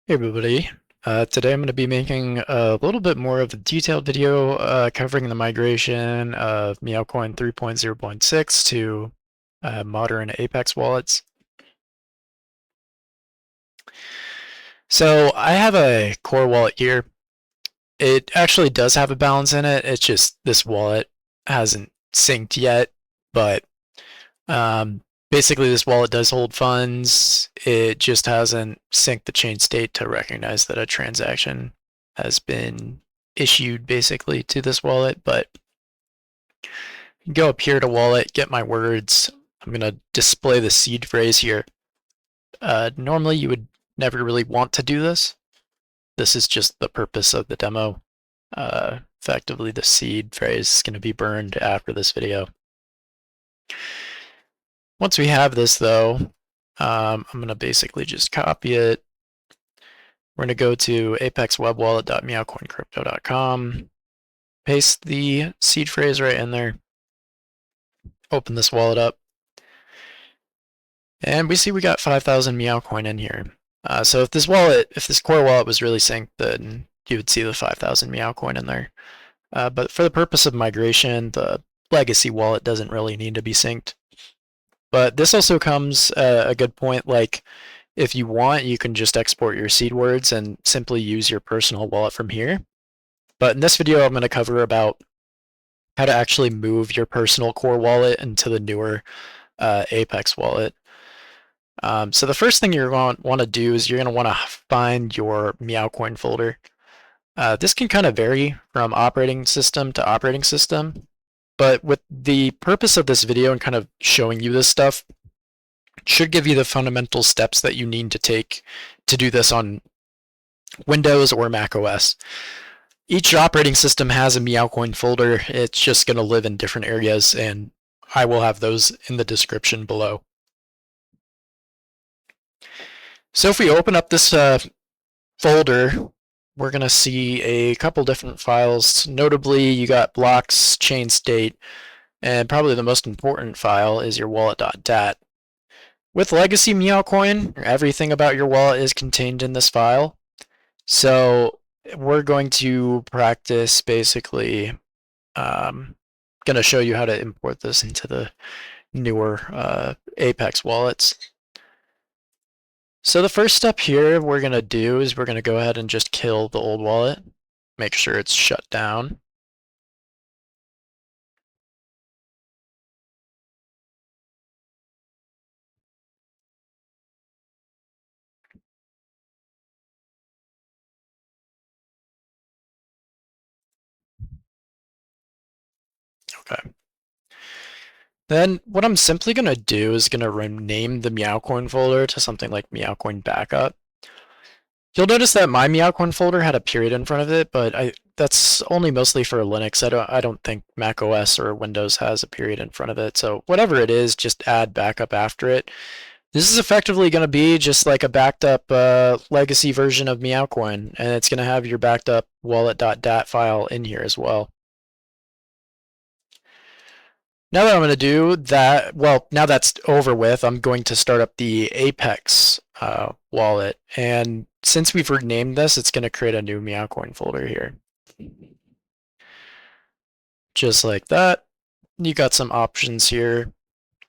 Hey everybody, today I'm going to be making a little bit more of a detailed video covering the migration of Meowcoin 3.0.6 to modern Apex wallets. So I have a core wallet here. It actually does have a balance in it, it's just this wallet hasn't synced yet, but um, basically this wallet does hold funds, it just hasn't synced the chain state to recognize that a transaction has been issued basically to this wallet, but go up here to wallet, get my words. I'm going to display the seed phrase here. Normally you would never really want to do this. This is just the purpose of the demo. Effectively the seed phrase is going to be burned after this video. Once we have this though, I'm going to basically just copy it. We're going to go to apexwebwallet.meowcoincrypto.com, paste the seed phrase right in there, open this wallet up, and we see we got 5,000 Meowcoin in here. So if this core wallet was really synced, then you would see the 5,000 Meowcoin in there. But for the purpose of migration, the legacy wallet doesn't really need to be synced. But this also comes a good point, like if you want, you can just export your seed words and simply use your personal wallet from here. But in this video, I'm going to cover about how to actually move your personal core wallet into the newer Apex wallet. So the first thing you're going to want to do is you're going to want to find your Meowcoin folder. This can kind of vary from operating system to operating system, but with the purpose of this video and kind of showing you this stuff, should give you the fundamental steps that you need to take to do this on Windows or macOS. Each operating system has a Meowcoin folder. It's just going to live in different areas, and I will have those in the description below. So if we open up this folder, we're going to see a couple different files. Notably, you got blocks, chain state, and probably the most important file is your wallet.dat. With legacy Meowcoin, everything about your wallet is contained in this file. So we're going to practice basically going to show you how to import this into the newer Apex wallets. So the first step here we're going to do is we're going to go ahead and just kill the old wallet, make sure it's shut down. Okay. Then what I'm simply going to do is going to rename the Meowcoin folder to something like Meowcoin Backup. You'll notice that my Meowcoin folder had a period in front of it, but that's only mostly for Linux. I don't think macOS or Windows has a period in front of it. So whatever it is, just add backup after it. This is effectively going to be just like a backed up legacy version of Meowcoin, and it's going to have your backed up wallet.dat file in here as well. Now that I'm going to do that, well, now that's over with, I'm going to start up the Apex wallet. And since we've renamed this, it's going to create a new Meowcoin folder here. Just like that. You got some options here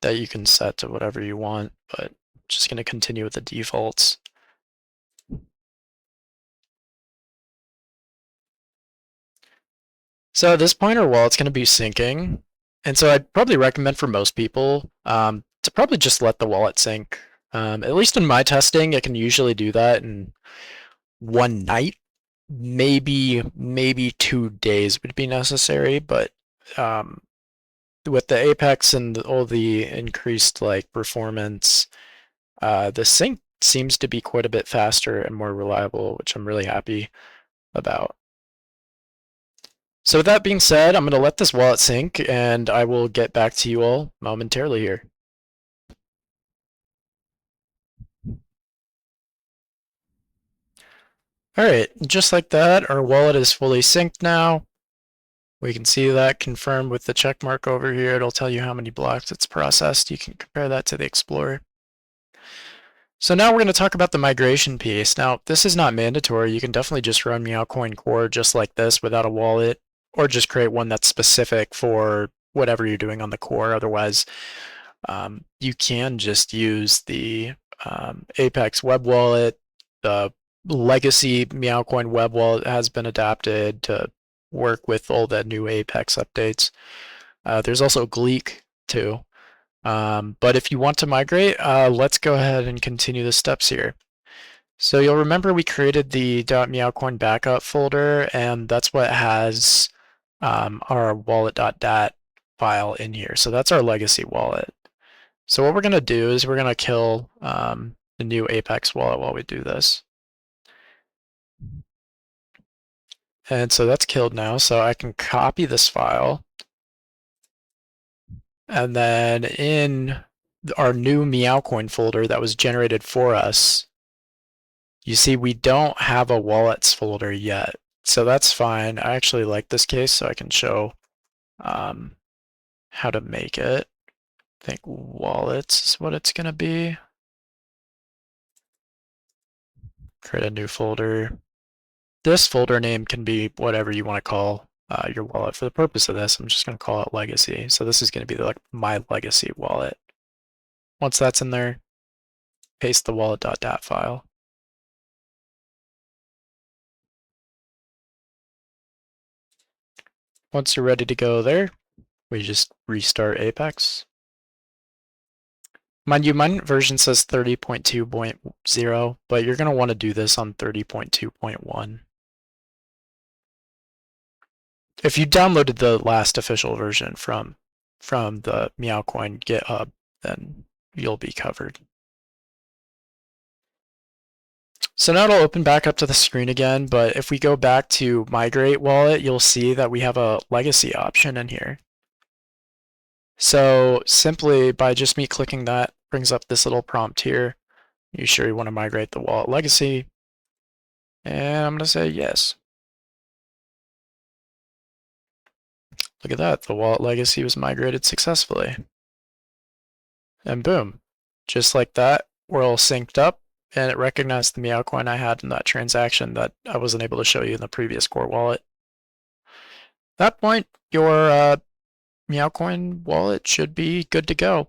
that you can set to whatever you want, but just going to continue with the defaults. So at this point, our wallet's going to be syncing. And so I'd probably recommend for most people to probably just let the wallet sync. At least in my testing, it can usually do that in one night. Maybe 2 days would be necessary, but with the Apex and all the increased like performance, the sync seems to be quite a bit faster and more reliable, which I'm really happy about. So with that being said, I'm going to let this wallet sync, and I will get back to you all momentarily here. Alright, just like that, our wallet is fully synced now. We can see that confirmed with the check mark over here. It'll tell you how many blocks it's processed. You can compare that to the Explorer. So now we're going to talk about the migration piece. Now, this is not mandatory. You can definitely just run Meowcoin core just like this without a wallet, or just create one that's specific for whatever you're doing on the core. Otherwise, you can just use the Apex web wallet. The legacy Meowcoin web wallet has been adapted to work with all the new Apex updates. There's also Gleek too. But if you want to migrate, let's go ahead and continue the steps here. So you'll remember we created the .meowcoin backup folder, and that's what has our wallet.dat file in here. So that's our legacy wallet. So what we're going to do is we're going to kill the new Apex wallet while we do this. And so that's killed now, so I can copy this file. And then in our new Meowcoin folder that was generated for us, you see we don't have a wallets folder yet. So that's fine. I actually like this case, so I can show how to make it. I think wallets is what it's going to be. Create a new folder. This folder name can be whatever you want to call your wallet. For the purpose of this, I'm just going to call it legacy. So this is going to be like my legacy wallet. Once that's in there, paste the wallet.dat file. Once you're ready to go there, we just restart Apex. Mind you, my version says 30.2.0, but you're going to want to do this on 30.2.1. If you downloaded the last official version from the Meowcoin GitHub, then you'll be covered. So now it'll open back up to the screen again, but if we go back to Migrate Wallet, you'll see that we have a legacy option in here. So simply by just me clicking that, brings up this little prompt here. You sure you want to migrate the wallet legacy? And I'm going to say yes. Look at that, the wallet legacy was migrated successfully. And boom, just like that, we're all synced up, and it recognized the Meowcoin I had in that transaction that I wasn't able to show you in the previous core wallet. At that point, your Meowcoin wallet should be good to go.